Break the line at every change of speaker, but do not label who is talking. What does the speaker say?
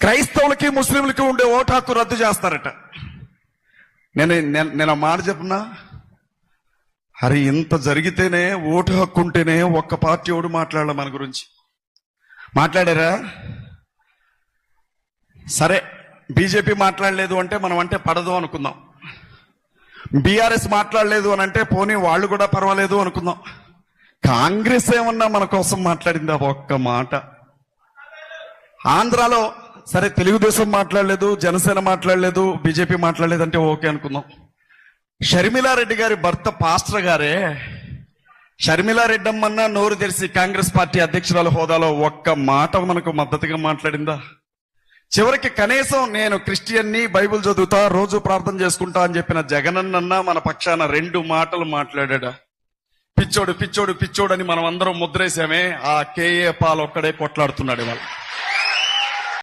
క్రైస్తవులకి ముస్లింలకి ఉండే ఓటు హక్కు రద్దు చేస్తారట. నేను మాట చెప్పున్నా, అరే ఇంత జరిగితేనే ఓటు హక్కు ఉంటేనే ఒక్క పార్టీ ఓడు మాట్లాడాల మన గురించి. మాట్లాడారా? సరే, బీజేపీ మాట్లాడలేదు అంటే మనం అంటే పడదు అనుకుందాం. బీఆర్ఎస్ మాట్లాడలేదు అని అంటే పోనీ వాళ్ళు కూడా పర్వాలేదు అనుకుందాం. కాంగ్రెస్ ఏమన్నా మన కోసం మాట్లాడిందా ఒక్క మాట? ఆంధ్రాలో సరే తెలుగుదేశం మాట్లాడలేదు, జనసేన మాట్లాడలేదు, బీజేపీ మాట్లాడలేదు అంటే ఓకే అనుకుందాం. షర్మిలారెడ్డి గారి భర్త పాస్టర్ గారే షర్మిలారెడ్డి అమ్మన్నా నోరు తెరిచి కాంగ్రెస్ పార్టీ అధ్యక్షురాల హోదాలో ఒక్క మాట మనకు మద్దతుగా మాట్లాడిందా? చివరికి కనీసం నేను క్రిస్టియన్ని, బైబిల్ చదువుతా, రోజు ప్రార్థన చేసుకుంటా అని చెప్పిన జగనన్న మన పక్షాన 2 మాటలు మాట్లాడా? పిచ్చోడు పిచ్చోడు పిచ్చోడు అని మనం అందరం ముద్రేసామే, ఆ కేఏ పాల్ ఒక్కడే కొట్లాడుతున్నాడు ఇవాళ.